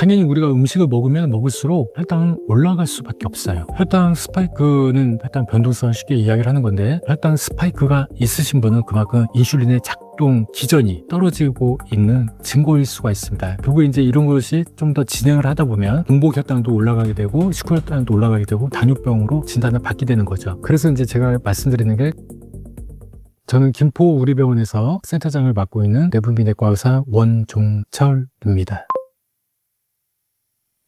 당연히 우리가 음식을 먹으면 먹을수록 혈당은 올라갈 수밖에 없어요. 혈당 스파이크는 혈당 변동성을 쉽게 이야기를 하는 건데, 혈당 스파이크가 있으신 분은 그만큼 인슐린의 작동 기전이 떨어지고 있는 증거일 수가 있습니다. 결국 이제 이런 것이 좀 더 진행을 하다 보면 공복 혈당도 올라가게 되고 식후 혈당도 올라가게 되고 당뇨병으로 진단을 받게 되는 거죠. 그래서 이제 제가 말씀드리는 게, 저는 김포 우리병원에서 센터장을 맡고 있는 내분비내과 의사 원종철입니다.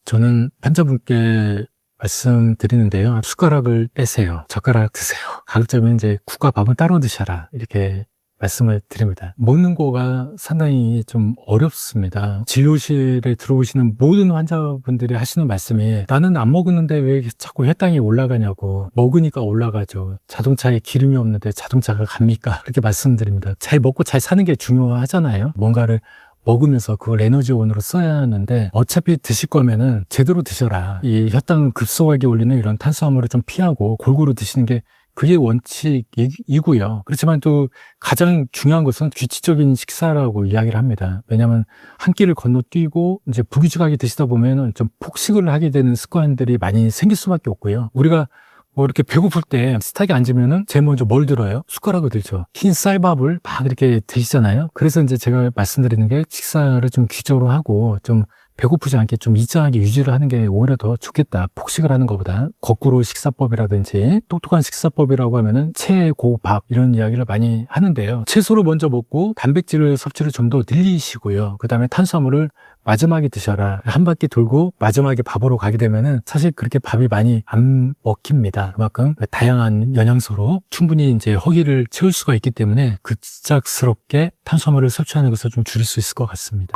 저는 환자분께 말씀드리는데요. 숟가락을 떼세요. 젓가락 드세요. 가급적이면 이제 국과 밥은 따로 드셔라, 이렇게 말씀을 드립니다. 먹는 거가 상당히 좀 어렵습니다. 진료실에 들어오시는 모든 환자분들이 하시는 말씀이, 나는 안 먹었는데 왜 자꾸 혈당이 올라가냐고. 먹으니까 올라가죠. 자동차에 기름이 없는데 자동차가 갑니까? 그렇게 말씀드립니다. 잘 먹고 잘 사는 게 중요하잖아요. 뭔가를 먹으면서 그걸 에너지원으로 써야 하는데, 어차피 드실 거면은 제대로 드셔라. 이 혈당 급속하게 올리는 이런 탄수화물을 좀 피하고 골고루 드시는 게 그게 원칙이고요. 그렇지만 또 가장 중요한 것은 규칙적인 식사라고 이야기를 합니다. 왜냐하면 한 끼를 건너뛰고 이제 불규칙하게 드시다 보면은 좀 폭식을 하게 되는 습관들이 많이 생길 수밖에 없고요. 우리가 뭐 이렇게 배고플 때 식탁에 앉으면은 제일 먼저 뭘 들어요? 숟가락을 들죠. 흰 쌀밥을 막 이렇게 드시잖아요. 그래서 이제 제가 말씀드리는 게, 식사를 좀 규칙으로 하고 좀 배고프지 않게 좀 일정하게 유지를 하는 게 오히려 더 좋겠다. 폭식을 하는 것보다. 거꾸로 식사법이라든지 똑똑한 식사법이라고 하면은 채고밥, 이런 이야기를 많이 하는데요. 채소를 먼저 먹고 단백질 섭취를 좀 더 늘리시고요. 그 다음에 탄수화물을 마지막에 드셔라. 한 바퀴 돌고 마지막에 밥으로 가게 되면은 사실 그렇게 밥이 많이 안 먹힙니다. 그만큼 다양한 영양소로 충분히 이제 허기를 채울 수가 있기 때문에 급작스럽게 탄수화물을 섭취하는 것을 좀 줄일 수 있을 것 같습니다.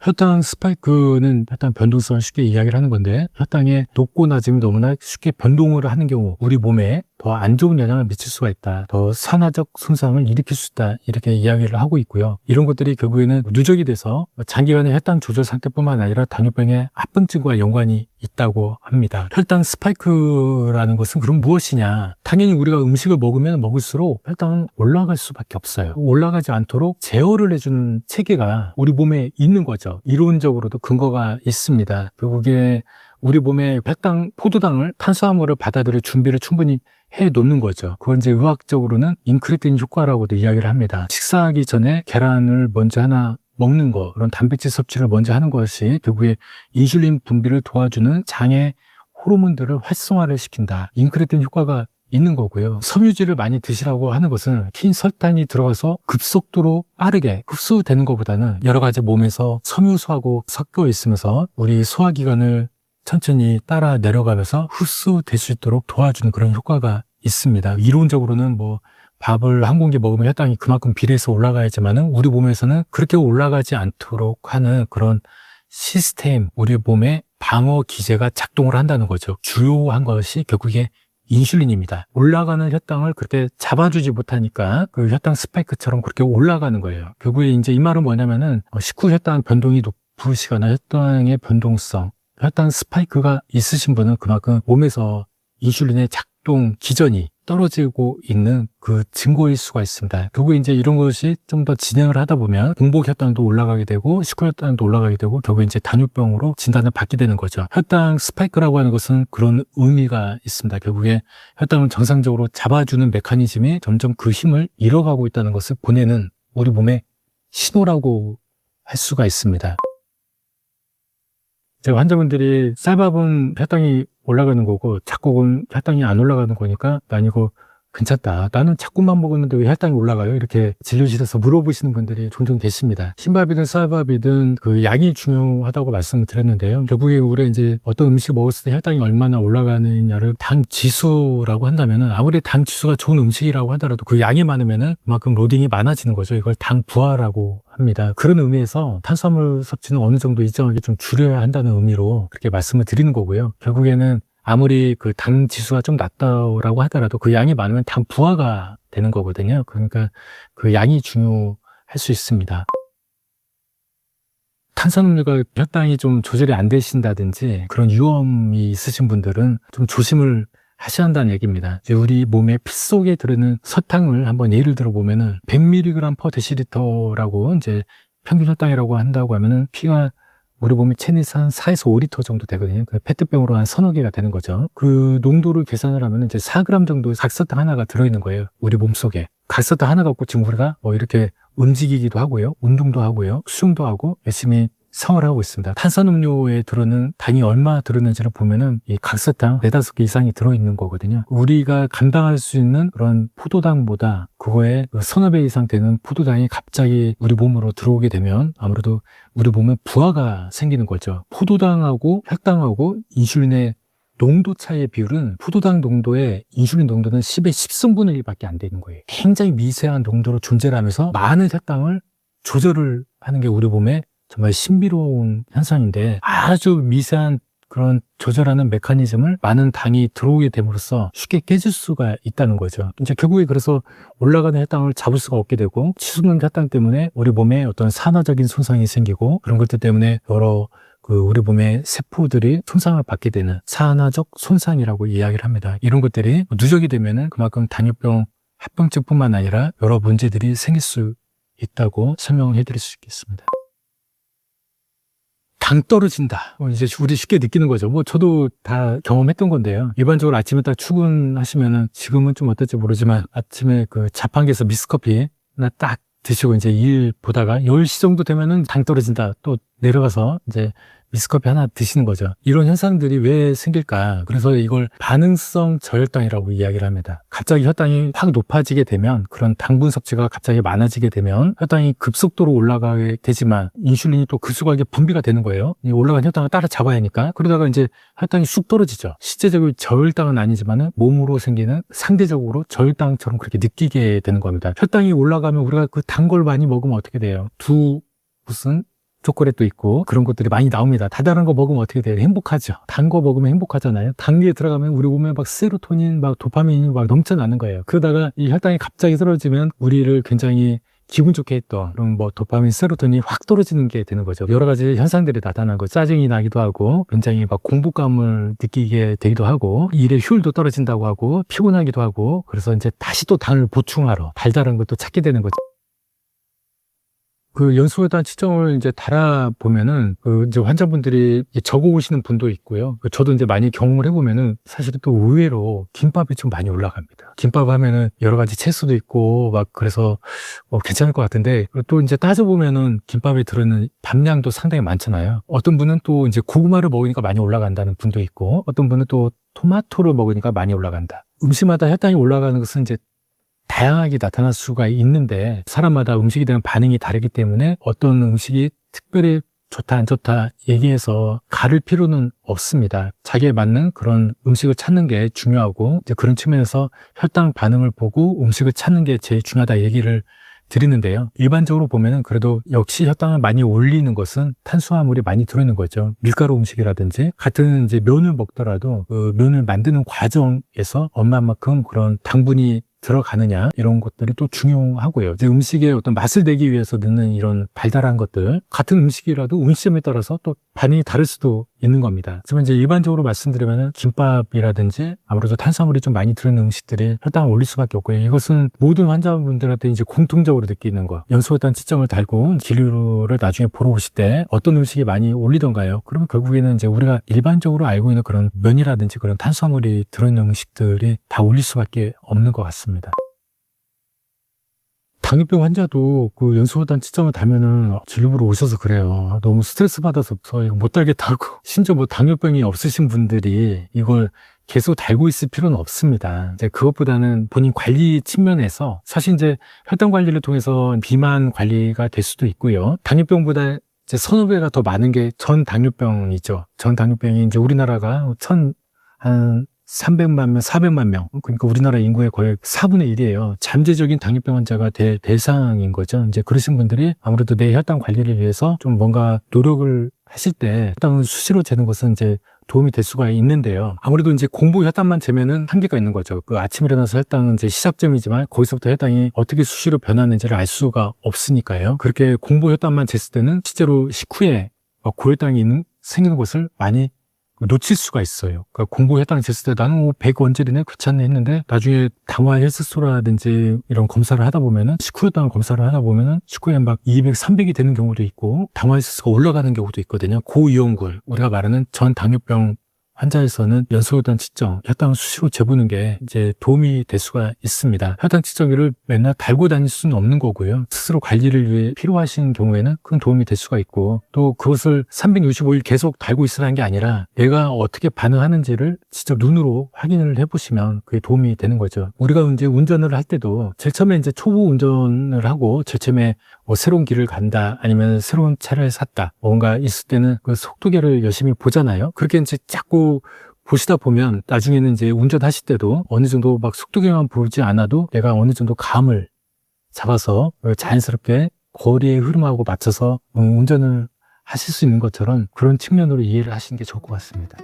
혈당 스파이크는 혈당 변동성을 쉽게 이야기를 하는 건데, 혈당의 높고 낮음이 너무나 쉽게 변동을 하는 경우 우리 몸에 더 안 좋은 영향을 미칠 수가 있다. 더 산화적 손상을 일으킬 수 있다. 이렇게 이야기를 하고 있고요. 이런 것들이 결국에는 누적이 돼서 장기간의 혈당 조절 상태뿐만 아니라 당뇨병의 합병증과 연관이 있다고 합니다. 혈당 스파이크라는 것은 그럼 무엇이냐? 당연히 우리가 음식을 먹으면 먹을수록 혈당은 올라갈 수밖에 없어요. 올라가지 않도록 제어를 해주는 체계가 우리 몸에 있는 거죠. 이론적으로도 근거가 있습니다. 결국에 우리 몸에 혈당, 포도당을, 탄수화물을 받아들일 준비를 충분히 해 놓는 거죠. 그건 이제 의학적으로는 인크레틴 효과라고도 이야기를 합니다. 식사하기 전에 계란을 먼저 하나 먹는 거, 그런 단백질 섭취를 먼저 하는 것이 결국에 인슐린 분비를 도와주는 장의 호르몬들을 활성화를 시킨다. 인크레틴 효과가 있는 거고요. 섬유질을 많이 드시라고 하는 것은 흰 설탕이 들어가서 급속도로 빠르게 흡수되는 것보다는 여러 가지 몸에서 섬유소하고 섞여 있으면서 우리 소화기관을 천천히 따라 내려가면서 흡수될 수 있도록 도와주는 그런 효과가 있습니다. 이론적으로는 뭐 밥을 한 공기 먹으면 혈당이 그만큼 비례해서 올라가야지만은 우리 몸에서는 그렇게 올라가지 않도록 하는 그런 시스템, 우리 몸의 방어 기제가 작동을 한다는 거죠. 주요한 것이 결국에 인슐린입니다. 올라가는 혈당을 그렇게 잡아주지 못하니까 그 혈당 스파이크처럼 그렇게 올라가는 거예요. 결국에 이제 이 말은 뭐냐면은 식후 혈당 변동이 높으시거나 혈당의 변동성, 혈당 스파이크가 있으신 분은 그만큼 몸에서 인슐린의 작동 기전이 떨어지고 있는 그 증거일 수가 있습니다. 결국 이제 이런 것이 좀 더 진행을 하다 보면 공복 혈당도 올라가게 되고 식후 혈당도 올라가게 되고 결국 이제 당뇨병으로 진단을 받게 되는 거죠. 혈당 스파이크라고 하는 것은 그런 의미가 있습니다. 결국에 혈당을 정상적으로 잡아주는 메커니즘이 점점 그 힘을 잃어가고 있다는 것을 보내는 우리 몸의 신호라고 할 수가 있습니다. 제가 환자분들이 쌀밥은 혈당이 올라가는 거고 작곡은 혈당이 안 올라가는 거니까 난 이거 괜찮다. 나는 자꾸만 먹었는데 왜 혈당이 올라가요? 이렇게 진료실에서 물어보시는 분들이 종종 계십니다. 흰밥이든 쌀밥이든 그 양이 중요하다고 말씀을 드렸는데요. 결국에 우리가 이제 어떤 음식을 먹었을 때 혈당이 얼마나 올라가느냐를 당 지수라고 한다면은, 아무리 당 지수가 좋은 음식이라고 하더라도 그 양이 많으면은 그만큼 로딩이 많아지는 거죠. 이걸 당 부하라고 합니다. 그런 의미에서 탄수화물 섭취는 어느 정도 일정하게 좀 줄여야 한다는 의미로 그렇게 말씀을 드리는 거고요. 결국에는 아무리 그 당 지수가 좀 낮다고 하더라도 그 양이 많으면 당 부하가 되는 거거든요. 그러니까 그 양이 중요할 수 있습니다. 탄수화물과 혈당이 좀 조절이 안 되신다든지 그런 위험이 있으신 분들은 좀 조심을 하셔야 한다는 얘기입니다. 이제 우리 몸의 피 속에 들어있는 설탕을 한번 예를 들어 보면은 100mg/dl라고 이제 평균 혈당이라고 한다고 하면은 피가 우리 몸에 체내에서 한 4에서 5리터 정도 되거든요. 그 페트병으로 한 서너 개가 되는 거죠. 그 농도를 계산을 하면 이제 4g 정도의 각설탕 하나가 들어있는 거예요. 우리 몸속에. 각설탕 하나 갖고 지금 우리가 뭐 이렇게 움직이기도 하고요. 운동도 하고요. 수영도 하고 열심히 생활하고 있습니다. 탄산음료에 들어있는 당이 얼마 들어있는지를 보면은 이 각설탕 4-5개 이상이 들어있는 거거든요. 우리가 감당할 수 있는 그런 포도당보다 그거에 서너 배 이상 되는 포도당이 갑자기 우리 몸으로 들어오게 되면 아무래도 우리 몸에 부하가 생기는 거죠. 포도당하고 혈당하고 인슐린의 농도 차이의 비율은 포도당 농도에 인슐린 농도는 10의 10승분의 1밖에 안 되는 거예요. 굉장히 미세한 농도로 존재를 하면서 많은 혈당을 조절을 하는 게 우리 몸에 정말 신비로운 현상인데 아주 미세한 그런 조절하는 메커니즘을 많은 당이 들어오게 됨으로써 쉽게 깨질 수가 있다는 거죠. 이제 결국에 그래서 올라가는 혈당을 잡을 수가 없게 되고 치솟는 혈당 때문에 우리 몸에 어떤 산화적인 손상이 생기고 그런 것들 때문에 여러 우리 몸의 세포들이 손상을 받게 되는 산화적 손상이라고 이야기를 합니다. 이런 것들이 누적이 되면은 그만큼 당뇨병, 합병증뿐만 아니라 여러 문제들이 생길 수 있다고 설명해 드릴 수 있겠습니다. 당 떨어진다. 이제 우리 쉽게 느끼는 거죠. 뭐 저도 다 경험했던 건데요. 일반적으로 아침에 딱 출근하시면은 지금은 좀 어떨지 모르지만 아침에 그 자판기에서 미스커피나 딱 드시고 이제 일 보다가 10시 정도 되면은 당 떨어진다. 또 내려가서 이제 미스커피 하나 드시는 거죠. 이런 현상들이 왜 생길까? 그래서 이걸 반응성 저혈당이라고 이야기를 합니다. 갑자기 혈당이 확 높아지게 되면 그런 당분 섭취가 갑자기 많아지게 되면 혈당이 급속도로 올라가게 되지만 인슐린이 또 급속하게 분비가 되는 거예요. 이 올라간 혈당을 따라잡아야 하니까 그러다가 이제 혈당이 쑥 떨어지죠. 실제적으로 저혈당은 아니지만은 몸으로 생기는 상대적으로 저혈당처럼 그렇게 느끼게 되는 겁니다. 혈당이 올라가면 우리가 그 단 걸 많이 먹으면 어떻게 돼요? 무슨 초콜릿도 있고 그런 것들이 많이 나옵니다. 달달한 거 먹으면 어떻게 돼요? 행복하죠. 단 거 먹으면 행복하잖아요. 단계에 들어가면 우리 몸에 막 세로토닌, 막 도파민이 막 넘쳐나는 거예요. 그러다가 이 혈당이 갑자기 떨어지면 우리를 굉장히 기분 좋게 했던 그런 뭐 도파민, 세로토닌이 확 떨어지는 게 되는 거죠. 여러 가지 현상들이 나타나고 짜증이 나기도 하고 굉장히 막 공복감을 느끼게 되기도 하고 일의 효율도 떨어진다고 하고 피곤하기도 하고 그래서 이제 다시 또 당을 보충하러 달달한 것도 찾게 되는 거죠. 그 연소혈당 측정을 이제 달아보면은, 이제 환자분들이 적어 오시는 분도 있고요. 저도 이제 많이 경험을 해보면은, 사실은 또 의외로 김밥이 좀 많이 올라갑니다. 김밥 하면은 여러 가지 채소도 있고, 막 그래서 괜찮을 것 같은데, 또 이제 따져보면은 김밥에 들어있는 밥량도 상당히 많잖아요. 어떤 분은 또 이제 고구마를 먹으니까 많이 올라간다는 분도 있고, 어떤 분은 또 토마토를 먹으니까 많이 올라간다. 음식마다 혈당이 올라가는 것은 이제 다양하게 나타날 수가 있는데 사람마다 음식에 대한 반응이 다르기 때문에 어떤 음식이 특별히 좋다 안 좋다 얘기해서 가릴 필요는 없습니다. 자기에 맞는 그런 음식을 찾는 게 중요하고 이제 그런 측면에서 혈당 반응을 보고 음식을 찾는 게 제일 중요하다 얘기를 드리는데요. 일반적으로 보면은 그래도 역시 혈당을 많이 올리는 것은 탄수화물이 많이 들어있는 거죠. 밀가루 음식이라든지 같은 이제 면을 먹더라도 그 면을 만드는 과정에서 얼마만큼 그런 당분이 들어가느냐 이런 것들이 또 중요하고요. 이제 음식에 어떤 맛을 내기 위해서 넣는 이런 달달한 것들 같은 음식이라도 음식점에 따라서 또 반응이 다를 수도 있는 겁니다. 하지만 이제 일반적으로 말씀드리면은 김밥이라든지 아무래도 탄수화물이 좀 많이 들어있는 음식들이 혈당을 올릴 수밖에 없고요. 이것은 모든 환자분들한테 이제 공통적으로 느끼는 거. 연소혈당 측정을 달고 진료를 나중에 보러 오실 때 어떤 음식이 많이 올리던가요? 그러면 결국에는 이제 우리가 일반적으로 알고 있는 그런 면이라든지 그런 탄수화물이 들어있는 음식들이 다 올릴 수밖에 없는 것 같습니다. 당뇨병 환자도 그 연소혈당 측정을 달면은 진료보러 오셔서 그래요. 너무 스트레스 받아서 이거 못 달겠다고. 심지어 뭐 당뇨병이 없으신 분들이 이걸 계속 달고 있을 필요는 없습니다. 이제 그것보다는 본인 관리 측면에서 사실 이제 혈당 관리를 통해서 비만 관리가 될 수도 있고요. 당뇨병보다 이제 서너 배가 더 많은 게 전 당뇨병이죠. 전 당뇨병이 이제 우리나라가 한 300만 명, 400만 명. 그러니까 우리나라 인구의 거의 4분의 1이에요. 잠재적인 당뇨병 환자가 될 대상인 거죠. 이제 그러신 분들이 아무래도 내 혈당 관리를 위해서 좀 뭔가 노력을 하실 때 혈당을 수시로 재는 것은 이제 도움이 될 수가 있는데요. 아무래도 이제 공복 혈당만 재면은 한계가 있는 거죠. 그 아침에 일어나서 혈당은 이제 시작점이지만 거기서부터 혈당이 어떻게 수시로 변하는지를 알 수가 없으니까요. 그렇게 공복 혈당만 쟀을 때는 실제로 식후에 고혈당이 생기는 것을 많이 놓칠 수가 있어요. 그러니까 공부에 해당됐을 때 나는 100 원짜리네 그렇지 않네 했는데 나중에 당화 헬스소라든지 이런 검사를 하다 보면은 식후요당 검사를 하다 보면은 식후에 막 200, 300이 되는 경우도 있고 당화 헬스소가 올라가는 경우도 있거든요. 고위험군 우리가 말하는 전 당뇨병 환자에서는 연소혈당 측정, 혈당 수시로 재보는 게 이제 도움이 될 수가 있습니다. 혈당 측정기를 맨날 달고 다닐 수는 없는 거고요. 스스로 관리를 위해 필요하신 경우에는 큰 도움이 될 수가 있고 또 그것을 365일 계속 달고 있으라는 게 아니라 내가 어떻게 반응하는지를 직접 눈으로 확인을 해보시면 그게 도움이 되는 거죠. 우리가 이제 운전을 할 때도 제일 처음에 이제 초보 운전을 하고 제일 처음에 새로운 길을 간다 아니면 새로운 차를 샀다 뭔가 있을 때는 그 속도계를 열심히 보잖아요. 그렇게 이제 자꾸 보시다 보면 나중에는 이제 운전하실 때도 어느 정도 막 속도계만 보지 않아도 내가 어느 정도 감을 잡아서 자연스럽게 거리의 흐름하고 맞춰서 운전을 하실 수 있는 것처럼 그런 측면으로 이해를 하시는 게 좋을 것 같습니다.